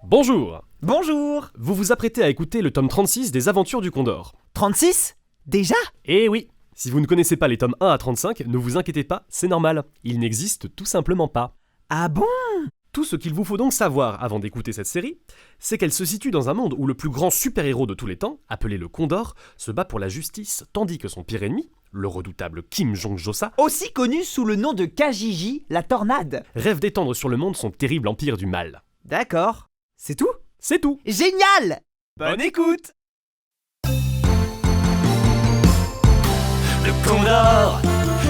Bonjour. Bonjour. Vous vous apprêtez à écouter le tome 36 des Aventures du Condor. 36 ? Déjà ? Eh oui. Si vous ne connaissez pas les tomes 1 à 35, ne vous inquiétez pas, c'est normal. Ils n'existent tout simplement pas. Ah bon ? Tout ce qu'il vous faut donc savoir avant d'écouter cette série, c'est qu'elle se situe dans un monde où le plus grand super-héros de tous les temps, appelé le Condor, se bat pour la justice, tandis que son pire ennemi, le redoutable Kim Jong-josa, Aussi connu sous le nom de Kajiji, la tornade. rêve d'étendre sur le monde son terrible empire du mal. D'accord. C'est tout ? C'est tout. Génial ! Bonne écoute ! Le Condor,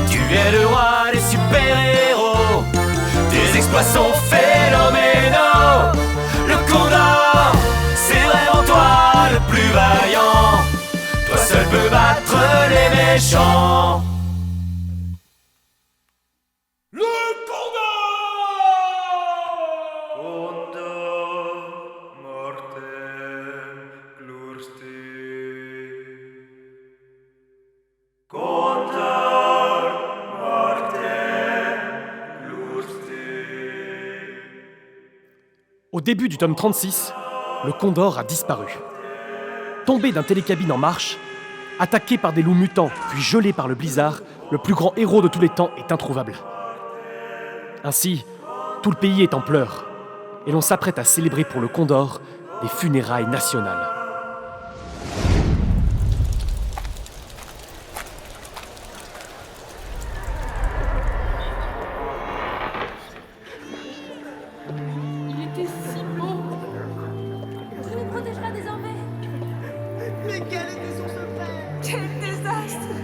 tu es le roi des super-héros. Tes exploits sont phénoménaux. Le Condor, c'est vraiment toi le plus vaillant. Toi seul peux battre les méchants. Le Condor! Condor mortem glursti. Au début du tome 36, le Condor a disparu. Tombé d'un télécabine en marche, attaqué par des loups mutants, puis gelé par le blizzard, le plus grand héros de tous les temps est introuvable. Ainsi, tout le pays est en pleurs, et l'on s'apprête à célébrer pour le Condor des funérailles nationales. Il était si beau. Je le protégera désormais. Mais quel était son secret ? Quel désastre.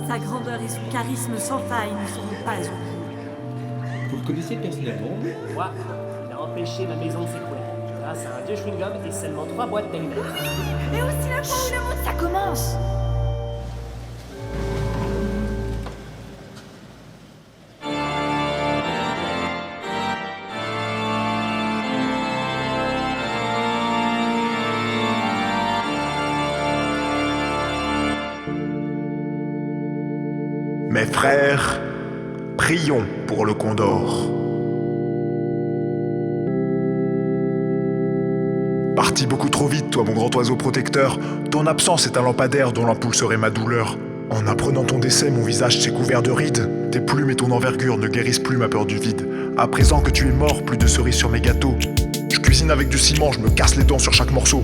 Sa grandeur et son charisme sans faille ne seront pas oubliés. Vous le connaissez personnellement? Moi, il a empêché ma maison de s'écrouler. Grâce à un vieux chewing-gum et seulement 3 boîtes d'allumettes. Et aussi la fois où le monde ça commence. Mes frères, prions pour le Condor. Parti beaucoup trop vite, toi mon grand oiseau protecteur, ton absence est un lampadaire dont l'ampoule serait ma douleur. En apprenant ton décès, mon visage s'est couvert de rides. Tes plumes et ton envergure ne guérissent plus ma peur du vide. À présent que tu es mort, plus de cerises sur mes gâteaux. Je cuisine avec du ciment, je me casse les dents sur chaque morceau.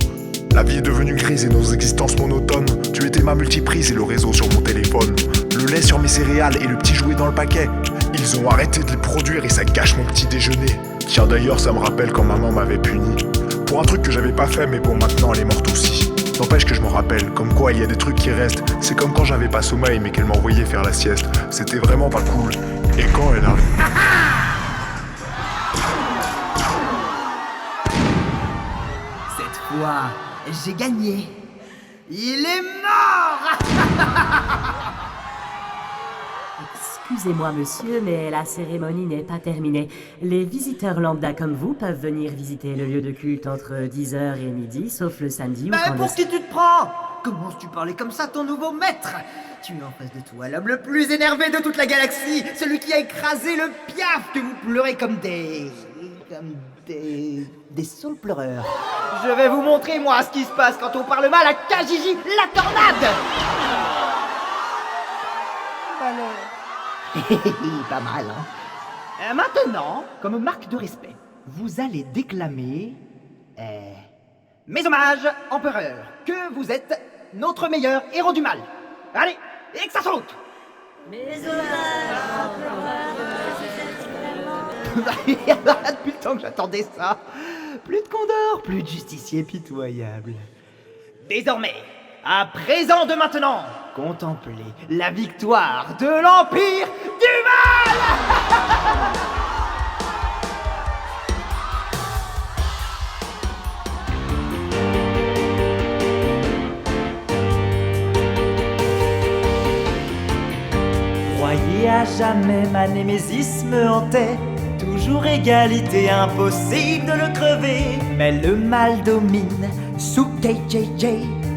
La vie est devenue grise et nos existences monotones. Tu étais ma multiprise et le réseau sur mon téléphone. Le lait sur mes céréales et le petit jouet dans le paquet. Ils ont arrêté de les produire et ça gâche mon petit déjeuner. Tiens d'ailleurs ça me rappelle quand maman m'avait puni pour un truc que j'avais pas fait mais bon maintenant elle est morte aussi. N'empêche que je m'en rappelle, comme quoi il y a des trucs qui restent. C'est comme quand j'avais pas sommeil mais qu'elle m'envoyait faire la sieste. C'était vraiment pas cool. Et quand elle a... Cette fois, j'ai gagné. Il est mort ! Excusez-moi monsieur, mais la cérémonie n'est pas terminée. Les visiteurs lambda comme vous peuvent venir visiter le lieu de culte entre 10h et midi, sauf le samedi ou Mais quand pour le... qui tu te prends ? Commences-tu parler comme ça, ton nouveau maître ? Tu es en face de toi l'homme le plus énervé de toute la galaxie, celui qui a écrasé le piaf que vous pleurez comme des saules pleureurs. Je vais vous montrer, moi, ce qui se passe quand on parle mal à Kajiji, la tornade. Pas mal, hein. Maintenant, comme marque de respect, vous allez déclamer... mes hommages, empereur, que vous êtes notre meilleur héros du mal. Allez, et que ça saute. Depuis le temps que j'attendais ça. Plus de Condor, plus de justicier pitoyable. Désormais, à présent de maintenant, contemplez la victoire de l'Empire du Mal. Croyez à jamais ma némésis me hantait. Toujours égalité, impossible de le crever. Mais le mal domine sous KJJ.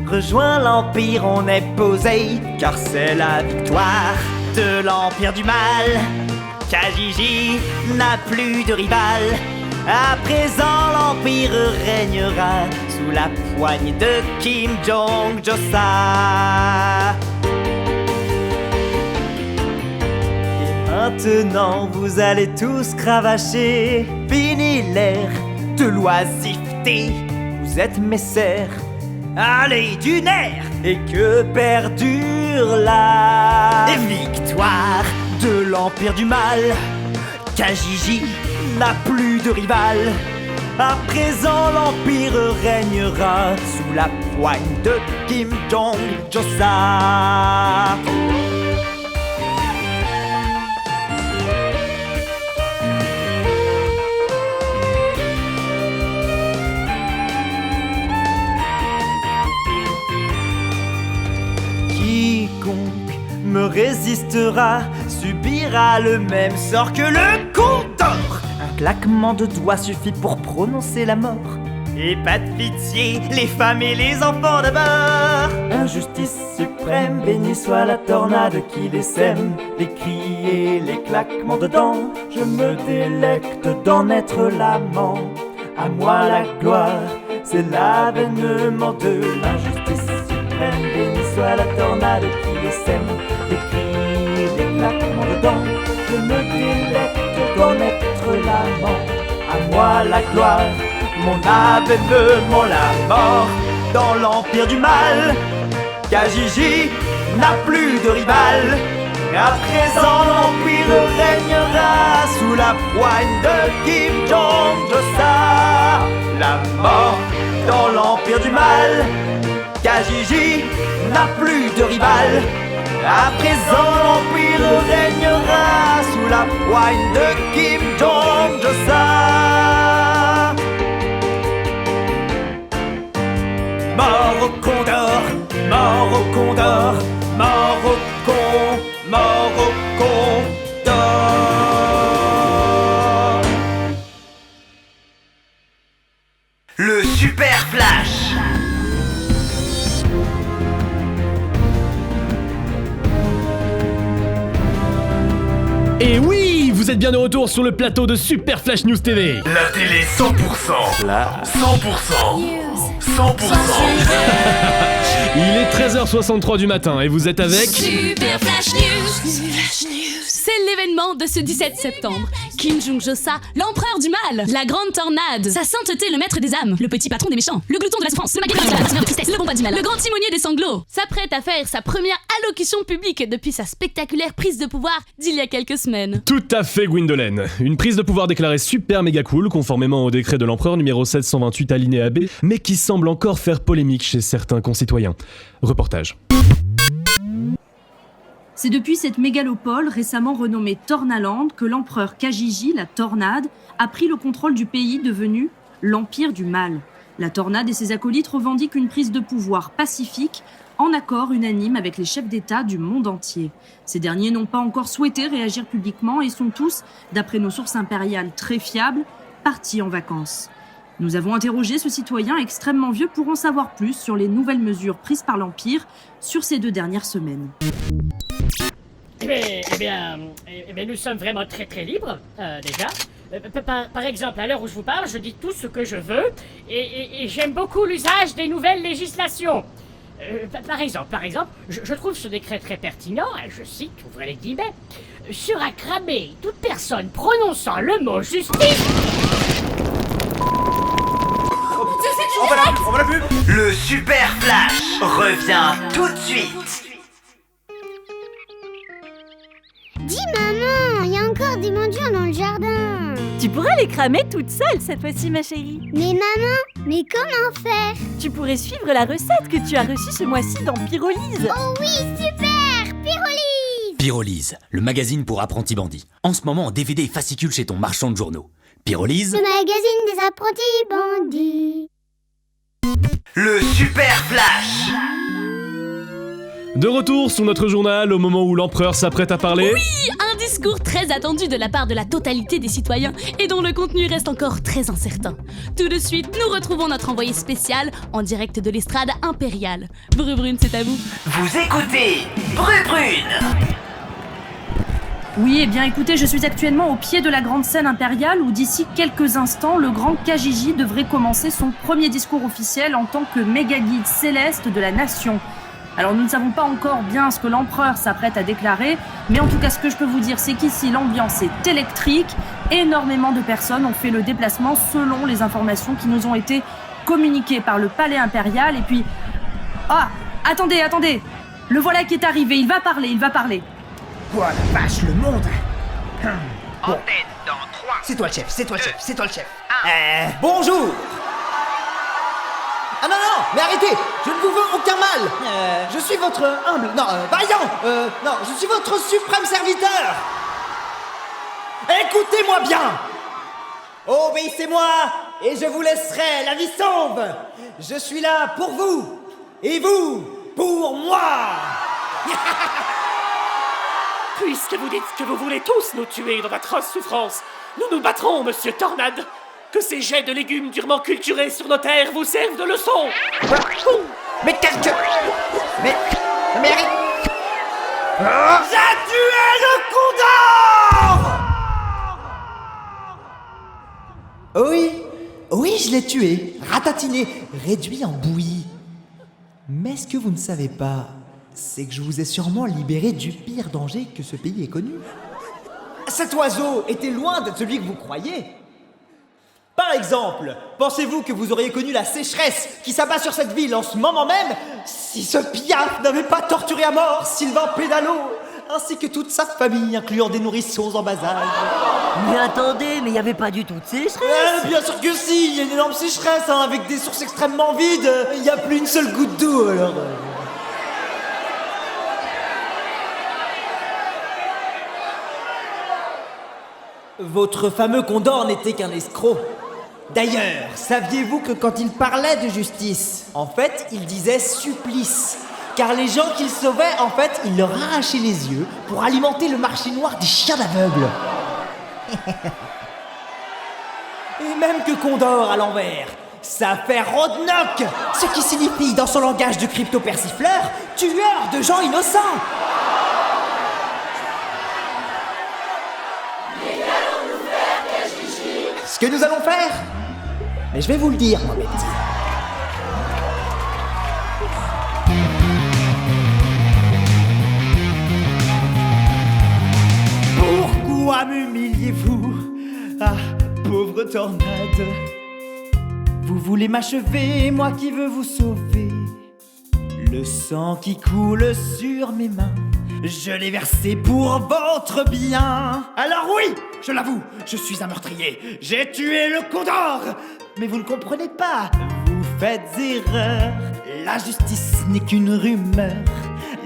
Rejoins l'Empire, on est posé. Car c'est la victoire de l'Empire du Mal. Kajiji n'a plus de rival. À présent, l'Empire régnera sous la poigne de Kim Jong-josa. Et maintenant, vous allez tous cravacher. Fini l'ère de l'oisiveté. Vous êtes mes serfs. Allez, du nerf! Et que perdure la victoire de l'Empire du Mal. Kajiji n'a plus de rival. À présent, l'Empire régnera sous la poigne de Kim Jong-josa. Quiconque me résistera subira le même sort que le Condor. Un claquement de doigts suffit pour prononcer la mort. Et pas de pitié, les femmes et les enfants d'abord. Injustice suprême, béni soit la tornade qui les sème. Les cris et les claquements de dents, je me délecte d'en être l'amant. À moi la gloire, c'est l'avènement de l'injustice suprême. Béni soit la tornade qui les sème. Les cris et les claquements de dents, je me délecte d'en être l'amant. À moi la gloire, mon avènement, la mort dans l'Empire du Mal. Kajiji n'a plus de rival. À présent, l'Empire régnera sous la poigne de Kim Jong-josa. La mort dans l'Empire du Mal. Kajiji n'a plus de rival. À présent, l'Empire régnera sous la poigne de Kim Jong-josa. Mort au Condor, mort au Condor, mort au Condor. Le Super Flash. Et oui, vous êtes bien de retour sur le plateau de Super Flash News TV. La télé 100%. Là. 100%. 100%. Il est 13h63 du matin et vous êtes avec... Super Flash News. C'est l'événement de ce 17 septembre. Kim Jong-josa, l'empereur du mal, la grande tornade, sa sainteté, le maître des âmes, le petit patron des méchants, le glouton de la souffrance, le maguire de la le tristesse, le bon du mal, le grand timonier des sanglots, s'apprête à faire sa première allocution publique depuis sa spectaculaire prise de pouvoir d'il y a quelques semaines. Tout à fait, Gwyndolene. Une prise de pouvoir déclarée super méga cool, conformément au décret de l'empereur numéro 728 alinéa B, mais qui semble encore faire polémique chez certains concitoyens. Reportage. C'est depuis cette mégalopole récemment renommée Tornaland que l'empereur Kajiji, la tornade, a pris le contrôle du pays devenu l'Empire du Mal. La tornade et ses acolytes revendiquent une prise de pouvoir pacifique, en accord unanime avec les chefs d'État du monde entier. Ces derniers n'ont pas encore souhaité réagir publiquement et sont tous, d'après nos sources impériales très fiables, partis en vacances. Nous avons interrogé ce citoyen extrêmement vieux pour en savoir plus sur les nouvelles mesures prises par l'Empire sur ces 2 dernières semaines. Eh bien, nous sommes vraiment très très libres, déjà. Par exemple, à l'heure où je vous parle, je dis tout ce que je veux, et j'aime beaucoup l'usage des nouvelles législations. Par exemple, je trouve ce décret très pertinent, je cite, ouvrez les guillemets, « sera cramé toute personne prononçant le mot justice ». On va la pub. Le Super Flash revient tout de suite. Dis maman, il y a encore des mendiants dans le jardin. Tu pourrais les cramer toute seule cette fois-ci, ma chérie. Mais maman, mais comment faire? Tu pourrais suivre la recette que tu as reçue ce mois-ci dans Pyrolyse. Oh oui, super! Pyrolyse! Pyrolyse, le magazine pour apprentis bandits. En ce moment en DVD et fascicule chez ton marchand de journaux. Pyrolyse, le magazine des apprentis bandits. Le Super Flash. De retour sur notre journal au moment où l'empereur s'apprête à parler. Oui, un discours très attendu de la part de la totalité des citoyens et dont le contenu reste encore très incertain. Tout de suite, nous retrouvons notre envoyé spécial en direct de l'estrade impériale. Brubrune, c'est à vous. Vous écoutez Brubrune. Oui, eh bien écoutez, je suis actuellement au pied de la grande scène impériale où d'ici quelques instants, le grand Kajiji devrait commencer son premier discours officiel en tant que méga-guide céleste de la nation. Alors nous ne savons pas encore bien ce que l'empereur s'apprête à déclarer, mais en tout cas ce que je peux vous dire, c'est qu'ici l'ambiance est électrique, énormément de personnes ont fait le déplacement selon les informations qui nous ont été communiquées par le palais impérial, et puis... Ah, attendez, le voilà qui est arrivé, il va parler. Oh la vache, le monde. En tête dans 3. C'est toi le chef. Bonjour. Ah non, mais arrêtez, je ne vous veux aucun mal. Je suis votre humble... Non, vaillant. Non, je suis votre suprême serviteur. Écoutez-moi bien. Obéissez-moi et je vous laisserai la vie sauve. Je suis là pour vous et vous pour moi. Puisque vous dites que vous voulez tous nous tuer dans d'atroces souffrances, nous nous battrons, monsieur Tornade. Que ces jets de légumes durement culturés sur nos terres vous servent de leçon. Mais quelqu'un... Mais arrête. J'ai tué le condor. Oui, je l'ai tué, ratatiné, réduit en bouillie. Mais ce que vous ne savez pas, c'est que je vous ai sûrement libéré du pire danger que ce pays ait connu. Cet oiseau était loin d'être celui que vous croyez. Par exemple, pensez-vous que vous auriez connu la sécheresse qui s'abat sur cette ville en ce moment même si ce piaf n'avait pas torturé à mort Sylvain Pédalo, ainsi que toute sa famille, incluant des nourrissons en bas âge? Mais attendez, mais il n'y avait pas du tout de sécheresse. Bien sûr que si, il y a une énorme sécheresse, avec des sources extrêmement vides. Il n'y a plus une seule goutte d'eau, alors... Votre fameux Condor n'était qu'un escroc. D'ailleurs, saviez-vous que quand il parlait de justice, en fait, il disait supplice? Car les gens qu'il sauvait, en fait, il leur arrachait les yeux pour alimenter le marché noir des chiens d'aveugles. Et même que Condor à l'envers, ça fait Rodnock, ce qui signifie dans son langage de crypto-persifleur, tueur de gens innocents. Ce que nous allons faire? Mais je vais vous le dire, moi, mes petits. Pourquoi m'humiliez-vous? Ah, pauvre tornade. Vous voulez m'achever, moi qui veux vous sauver. Le sang qui coule sur mes mains, je l'ai versé pour votre bien. Alors oui, je l'avoue, je suis un meurtrier. J'ai tué le Condor. Mais vous ne comprenez pas, vous faites erreur. La justice n'est qu'une rumeur.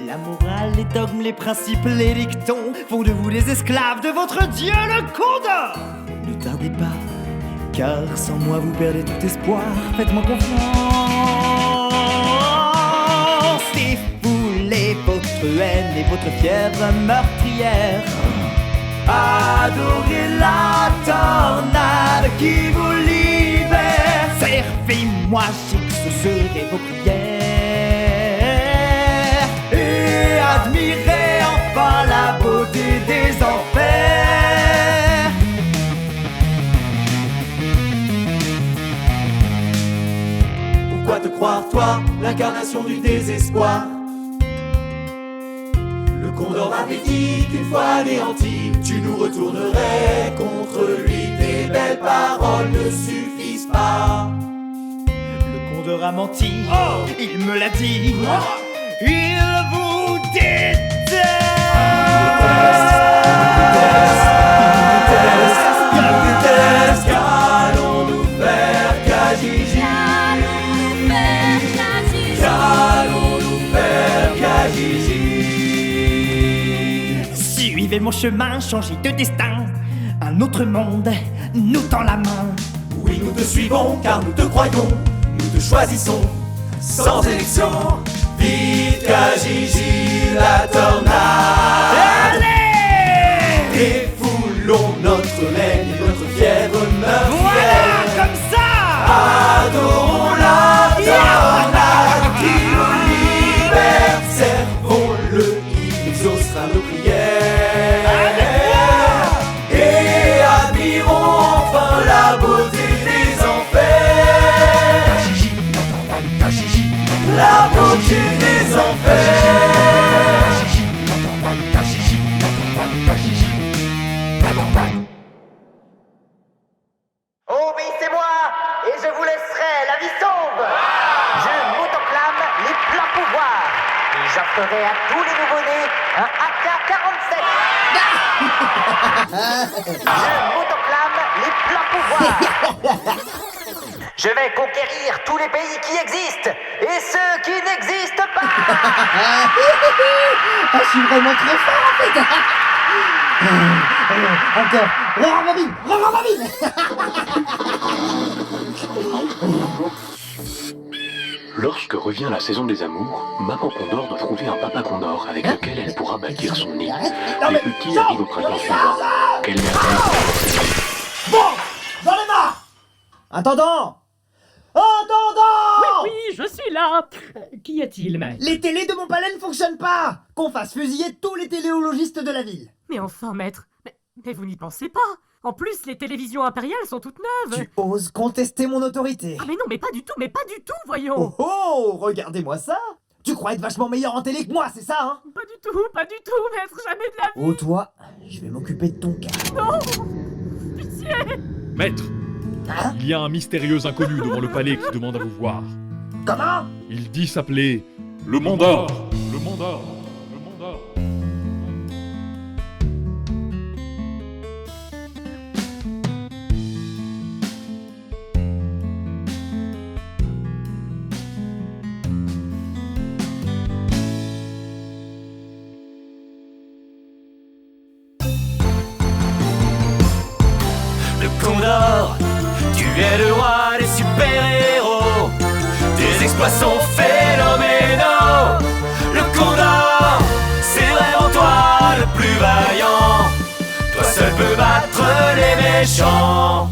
La morale, les dogmes, les principes, les dictons font de vous les esclaves de votre dieu, le Condor. Ne tardez pas, car sans moi vous perdez tout espoir. Faites-moi confiance. Défoulez votre haine et votre fièvre meurtrière. Adorez la tornade qui vous libère. Servez-moi, j'exaucerai vos prières. Et admirez enfin la beauté des enfers. Pourquoi te croire, toi, l'incarnation du désespoir? Le Condor avait dit qu'une fois anéanti, tu nous retournerais contre lui. Tes belles paroles ne suffisent pas. Le Condor a menti, il me l'a dit. Il vous déteste. Qu'allons-nous faire, Kajiji? Qu'allons-nous faire, Kajiji? Suivez mon chemin, changez de destin. Un autre monde nous tend la main. Oui, nous te suivons car nous te croyons. Nous te choisissons sans élection. Vite, Kajiji, la tornade. Allez! Défoulons notre règne et notre fièvre meurtrière. Voilà, comme ça! Adorons la tornade qui nous libère. Servons-le, il exaucera nos prières. qui les en fait. Obéissez-moi et je vous laisserai la vie sauve. Je m'autoclame les pleins pouvoirs et j'offrerai à tous les nouveau-nés un AK-47. Je m'autoclame les pleins pouvoirs. Je vais conquérir tous les pays qui existent et ceux qui n'existent pas. Je suis vraiment très fort en fait. Encore. Revamine. Lorsque revient la saison des amours, Maman Condor doit trouver un Papa Condor avec lequel elle pourra bâtir son nid. Les petits arrivent au printemps suivant. Quelle merveille! Bon, j'en ai marre. Attendant. Oui, je suis là. Qu'y a-t-il, maître? Les télés de mon palais ne fonctionnent pas. Qu'on fasse fusiller tous les téléologistes de la ville. Mais enfin, maître, mais vous n'y pensez pas. En plus, les télévisions impériales sont toutes neuves. Tu oses contester mon autorité? Ah mais non, mais pas du tout, voyons. Oh, regardez-moi ça. Tu crois être vachement meilleur en télé que moi, c'est ça, hein? Pas du tout, maître, jamais de la vie. Oh, toi, je vais m'occuper de ton cas. Non, pitié. Maître, il y a un mystérieux inconnu devant le palais qui demande à vous voir. Comment? Il dit s'appeler le Mondor. Le Mondor. Condor, tu es le roi des super-héros. Tes exploits sont phénoménaux. Le Condor, c'est vraiment toi le plus vaillant. Toi seul peux battre les méchants.